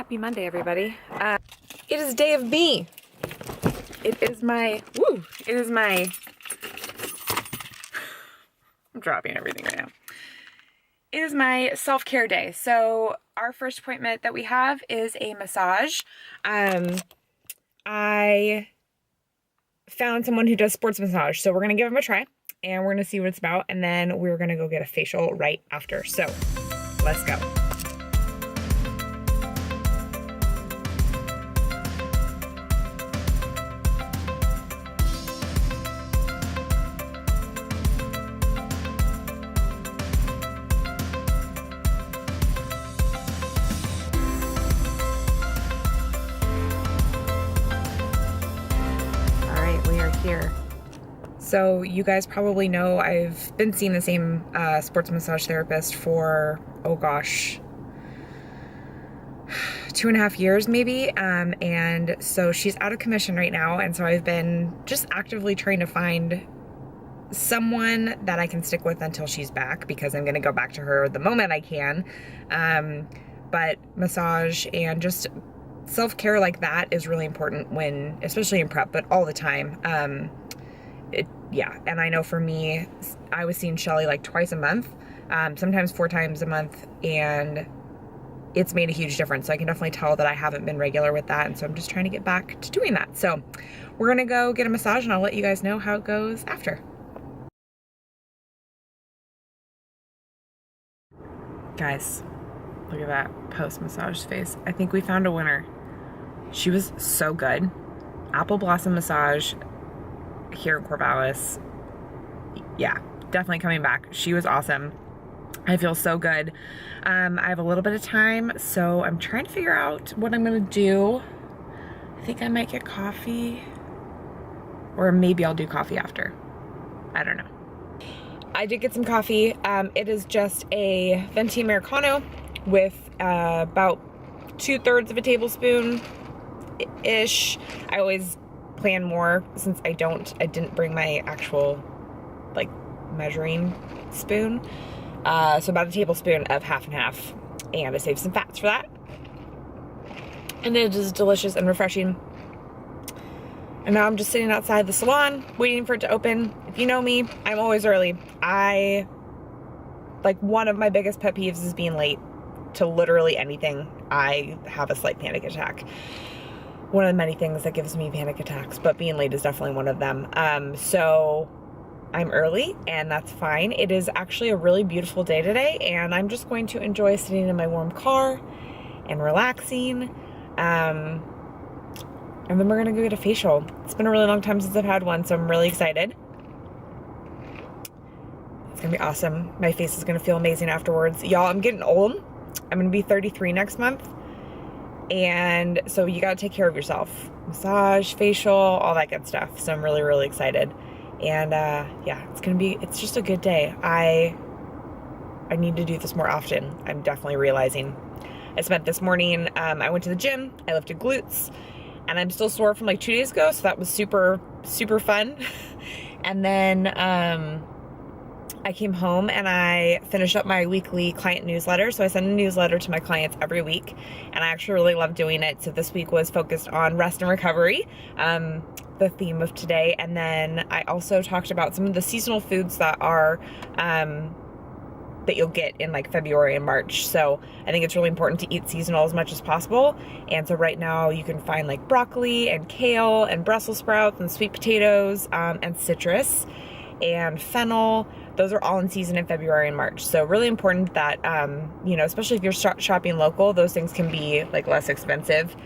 Happy Monday, everybody. It is day of me. It is my, I'm dropping everything right now. It is my self-care day. So our first appointment that we have is a massage. I found someone who does sports massage, so we're gonna give him a try and we're gonna see what it's about, and then we're gonna go get a facial right after. So let's go. Here. So you guys probably know I've been seeing the same sports massage therapist for, oh gosh, 2.5 years maybe. And so she's out of commission right now. And so I've been just actively trying to find someone that I can stick with until she's back, because I'm going to go back to her the moment I can. But massage and just self-care like that is really important when, especially in prep, but all the time. And I know for me, I was seeing Shelly like twice a month, sometimes 4 times a month, and it's made a huge difference. So I can definitely tell that I haven't been regular with that, and so I'm just trying to get back to doing that. So we're gonna go get a massage and I'll let you guys know how it goes after. Guys, look at that post-massage face. I think we found a winner. She was so good. Apple Blossom Massage here in Corvallis. Yeah, definitely coming back. She was awesome. I feel so good. I have a little bit of time, so I'm trying to figure out what I'm gonna do. I think I might get coffee, or maybe I'll do coffee after. I don't know. I did get some coffee. It is just a venti Americano with about 2/3 of a tablespoon-ish. I always plan more since I didn't bring my actual like measuring spoon. So about a tablespoon of half and half, and I saved some fats for that. And it is delicious and refreshing. And now I'm just sitting outside the salon waiting for it to open. If you know me, I'm always early. One of my biggest pet peeves is being late to literally anything. I have a slight panic attack. One of the many things that gives me panic attacks, but being late is definitely one of them. So I'm early, and that's fine. It is actually a really beautiful day today, and I'm just going to enjoy sitting in my warm car and relaxing. And then we're gonna go get a facial. It's been a really long time since I've had one, so I'm really excited. It's gonna be awesome. My face is gonna feel amazing afterwards. Y'all, I'm getting old. I'm gonna be 33 next month. And so you gotta take care of yourself. Massage, facial, all that good stuff. So I'm really, really excited. And yeah, it's just a good day. I need to do this more often. I'm definitely realizing. I spent this morning, I went to the gym, I lifted glutes, and I'm still sore from like 2 days ago, so that was super, super fun. And then I came home and I finished up my weekly client newsletter. So I send a newsletter to my clients every week, and I actually really love doing it. So this week was focused on rest and recovery, the theme of today. And then I also talked about some of the seasonal foods that are that you'll get in like February and March. So I think it's really important to eat seasonal as much as possible. And so right now you can find like broccoli and kale and Brussels sprouts and sweet potatoes and citrus and fennel. Those are all in season in February and March. So really important that, especially if you're shopping local, those things can be like less expensive.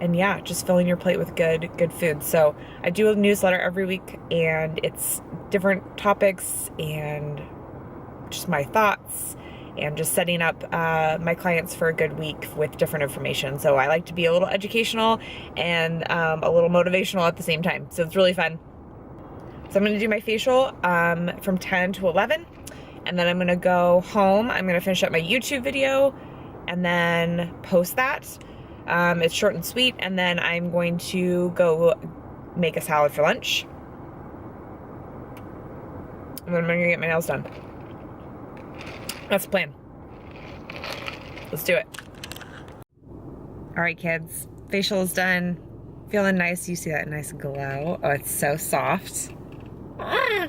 And yeah, just filling your plate with good food. So I do a newsletter every week, and it's different topics and just my thoughts and just setting up my clients for a good week with different information. So I like to be a little educational and a little motivational at the same time. So it's really fun. So I'm gonna do my facial from 10 to 11, and then I'm gonna go home. I'm gonna finish up my YouTube video and then post that. It's short and sweet, and then I'm going to go make a salad for lunch. And then I'm gonna get my nails done. That's the plan. Let's do it. All right, kids, facial is done. Feeling nice. You see that nice glow? Oh, it's so soft. Ah,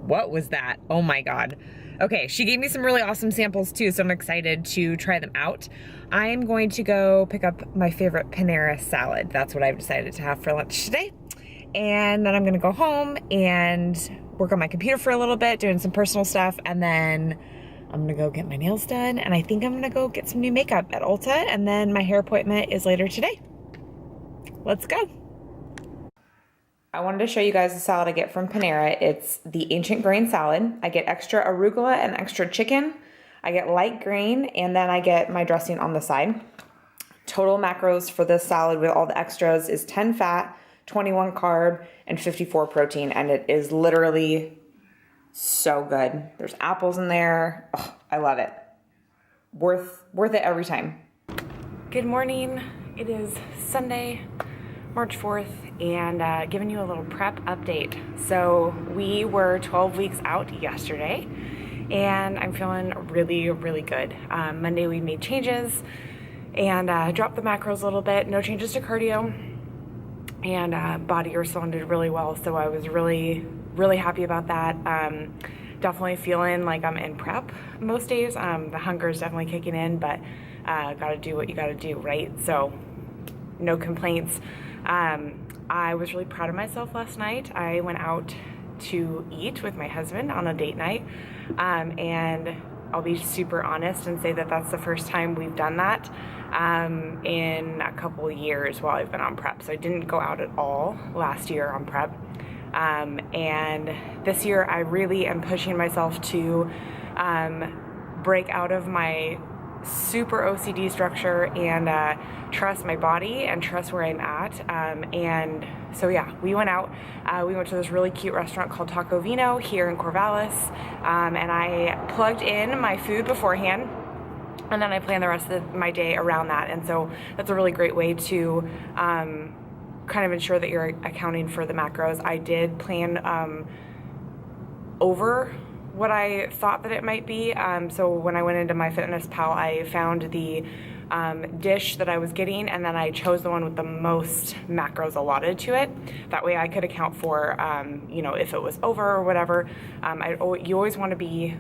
what was that? Oh my God. Okay, she gave me some really awesome samples too, so I'm excited to try them out. I'm going to go pick up my favorite Panera salad. That's what I've decided to have for lunch today. And then I'm gonna go home and work on my computer for a little bit, doing some personal stuff, and then I'm gonna go get my nails done, and I think I'm gonna go get some new makeup at Ulta, and then my hair appointment is later today. Let's go. I wanted to show you guys the salad I get from Panera. It's the ancient grain salad. I get extra arugula and extra chicken. I get light grain, and then I get my dressing on the side. Total macros for this salad with all the extras is 10 fat, 21 carb, and 54 protein, and it is literally so good. There's apples in there. Oh, I love it. Worth it every time. Good morning. It is Sunday, March 4th, and giving you a little prep update. So we were 12 weeks out yesterday, and I'm feeling really, really good. Monday we made changes and dropped the macros a little bit. No changes to cardio, and body responded really well. So I was really happy about that. Definitely feeling like I'm in prep most days. The hunger is definitely kicking in, but gotta do what you gotta do, right? So no complaints. I was really proud of myself last night. I went out to eat with my husband on a date night, and I'll be super honest and say that that's the first time we've done that in a couple years while I've been on prep. So I didn't go out at all last year on prep. And this year I really am pushing myself to break out of my super OCD structure and trust my body and trust where I'm at. And so yeah, we went out. We went to this really cute restaurant called Taco Vino here in Corvallis, and I plugged in my food beforehand, and then I planned the rest of my day around that. And so that's a really great way to kind of ensure that you're accounting for the macros. I did plan over what I thought that it might be. So when I went into MyFitnessPal, I found the dish that I was getting, and then I chose the one with the most macros allotted to it. That way I could account for, you know, if it was over or whatever. You always want to be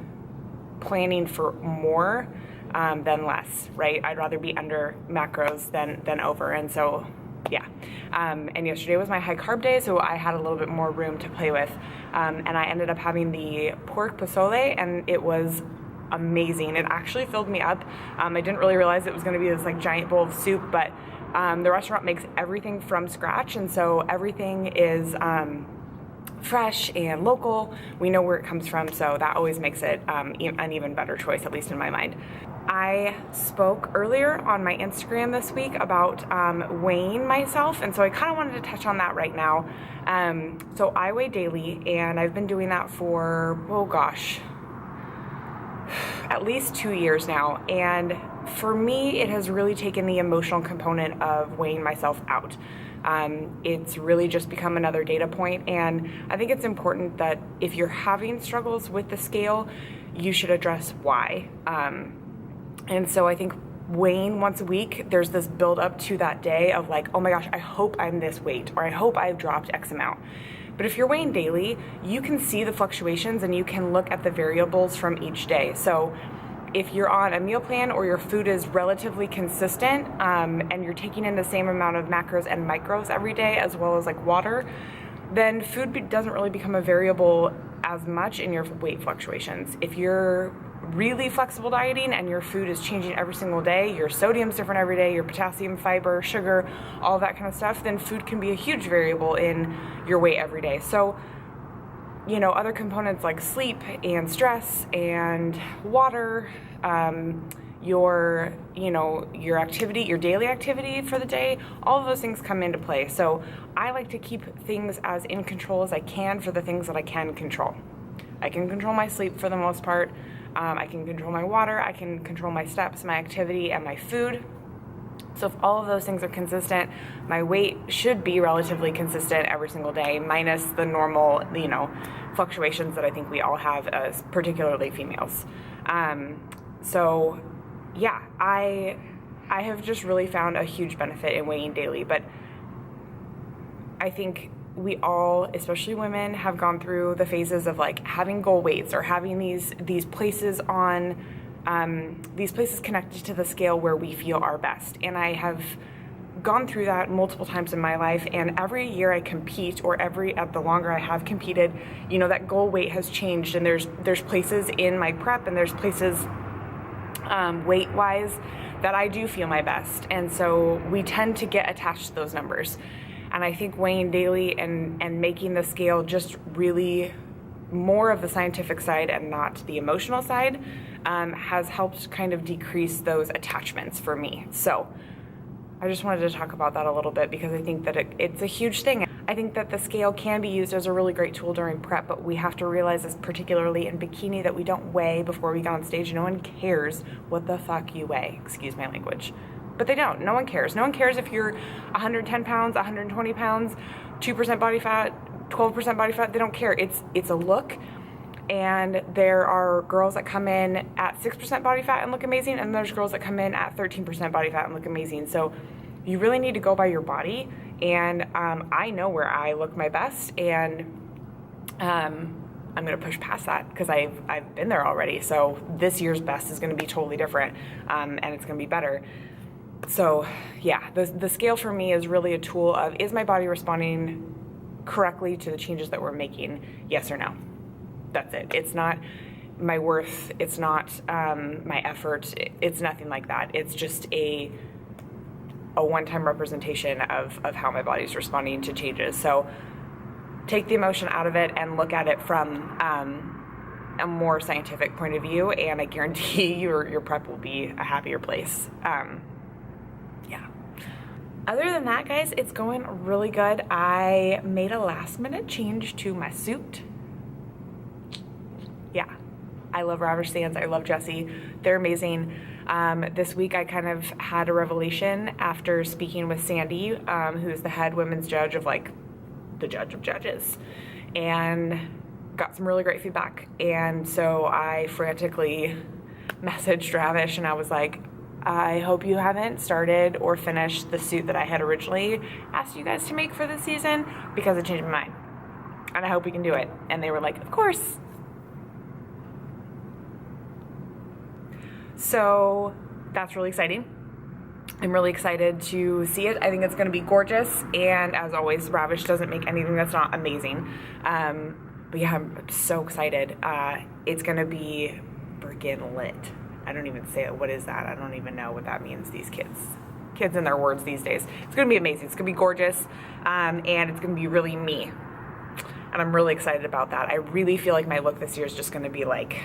planning for more than less, right? I'd rather be under macros than over. And so yeah, and yesterday was my high carb day, so I had a little bit more room to play with, and I ended up having the pork pozole, and it was amazing. It actually filled me up. I didn't really realize it was going to be this like giant bowl of soup, but the restaurant makes everything from scratch, and so everything is fresh and local. We know where it comes from, so that always makes it an even better choice, at least in my mind. I spoke earlier on my Instagram this week about weighing myself, and so I kind of wanted to touch on that right now. So I weigh daily, and I've been doing that for, oh gosh, at least 2 years now. And for me, it has really taken the emotional component of weighing myself out. It's really just become another data point, and I think it's important that if you're having struggles with the scale, you should address why. And so I think weighing once a week, there's this build up to that day of like, oh my gosh, I hope I'm this weight, or I hope I've dropped X amount. But if you're weighing daily, you can see the fluctuations and you can look at the variables from each day. So if you're on a meal plan or your food is relatively consistent, and you're taking in the same amount of macros and micros every day, as well as like water, then food doesn't really become a variable as much in your weight fluctuations. If you're really flexible dieting and your food is changing every single day, your sodium's different every day, your potassium, fiber, sugar, all that kind of stuff, then food can be a huge variable in your weight every day. So, you know, other components like sleep and stress and water, your activity, your daily activity for the day, all of those things come into play. So I like to keep things as in control as I can for the things that I can control. I can control my sleep for the most part. I can control my water, I can control my steps, my activity, and my food. So if all of those things are consistent, my weight should be relatively consistent every single day, minus the normal, fluctuations that I think we all have, as particularly females. So yeah, I I have just really found a huge benefit in weighing daily, but I think we all, especially women, have gone through the phases of like having goal weights or having these places on, these places connected to the scale where we feel our best. And I have gone through that multiple times in my life, and every year I compete, or the longer I have competed, you know, that goal weight has changed, and there's places in my prep, and there's places weight wise that I do feel my best. And so we tend to get attached to those numbers. And I think weighing daily and making the scale just really more of the scientific side and not the emotional side has helped kind of decrease those attachments for me. So I just wanted to talk about that a little bit because I think that it's a huge thing. I think that the scale can be used as a really great tool during prep, but we have to realize this, particularly in bikini, that we don't weigh before we get on stage. No one cares what the fuck you weigh, excuse my language. But they don't. No one cares. No one cares if you're 110 pounds, 120 pounds, 2% body fat, 12% body fat. They don't care. It's a look. And there are girls that come in at 6% body fat and look amazing, and there's girls that come in at 13% body fat and look amazing. So you really need to go by your body. And I know where I look my best, and I'm going to push past that because I've been there already. So this year's best is going to be totally different, and it's going to be better. So yeah, the scale for me is really a tool of, is my body responding correctly to the changes that we're making? Yes or no? That's it. It's not my worth. It's not my effort. It's nothing like that. It's just a one-time representation of how my body's responding to changes. So take the emotion out of it and look at it from a more scientific point of view, and I guarantee your prep will be a happier place. Yeah. Other than that, guys, it's going really good. I made a last-minute change to my suit. Yeah, I love Ravish Sands. I love Jessie. They're amazing. This week I kind of had a revelation after speaking with Sandy, who's the head women's judge of like the judge of judges, and got some really great feedback. And so I frantically messaged Ravish and I was like, I hope you haven't started or finished the suit that I had originally asked you guys to make for this season, because I changed my mind. And I hope we can do it. And they were like, of course. So that's really exciting. I'm really excited to see it. I think it's going to be gorgeous. And as always, Ravish doesn't make anything that's not amazing. But yeah, I'm so excited. It's going to be freaking lit. I don't even say it. What is that? I don't even know what that means, these kids and their words these days. It's going to be amazing. It's going to be gorgeous. And it's going to be really me. And I'm really excited about that. I really feel like my look this year is just going to be like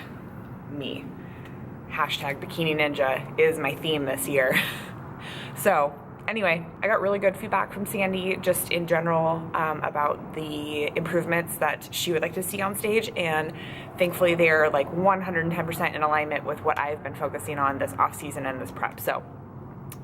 me. Hashtag Bikini Ninja is my theme this year. So anyway, I got really good feedback from Sandy just in general about the improvements that she would like to see on stage, and thankfully they're like 110% in alignment with what I've been focusing on this off season and this prep. So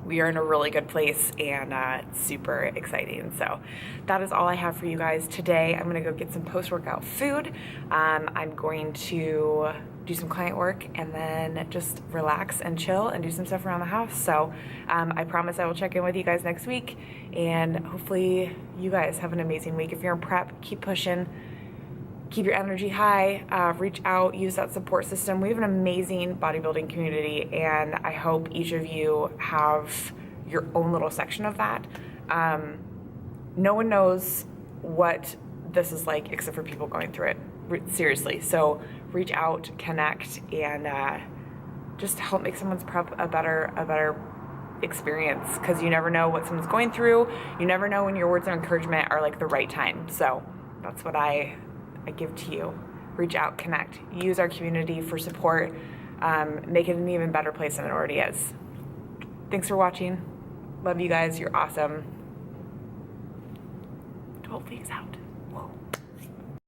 we are in a really good place, and it's super exciting. So that is all I have for you guys today. I'm gonna go get some post-workout food. I'm going to do some client work and then just relax and chill and do some stuff around the house. So I promise I will check in with you guys next week, and hopefully you guys have an amazing week. If you're in prep, keep pushing, keep your energy high, reach out, use that support system. We have an amazing bodybuilding community, and I hope each of you have your own little section of that. No one knows what this is like except for people going through it. Seriously. So reach out, connect, and just help make someone's prep a better experience, because you never know what someone's going through. You never know when your words of encouragement are like the right time. So that's what I give to you. Reach out, connect, use our community for support, make it an even better place than it already is. Thanks for watching. Love you guys. You're awesome. 12 weeks out.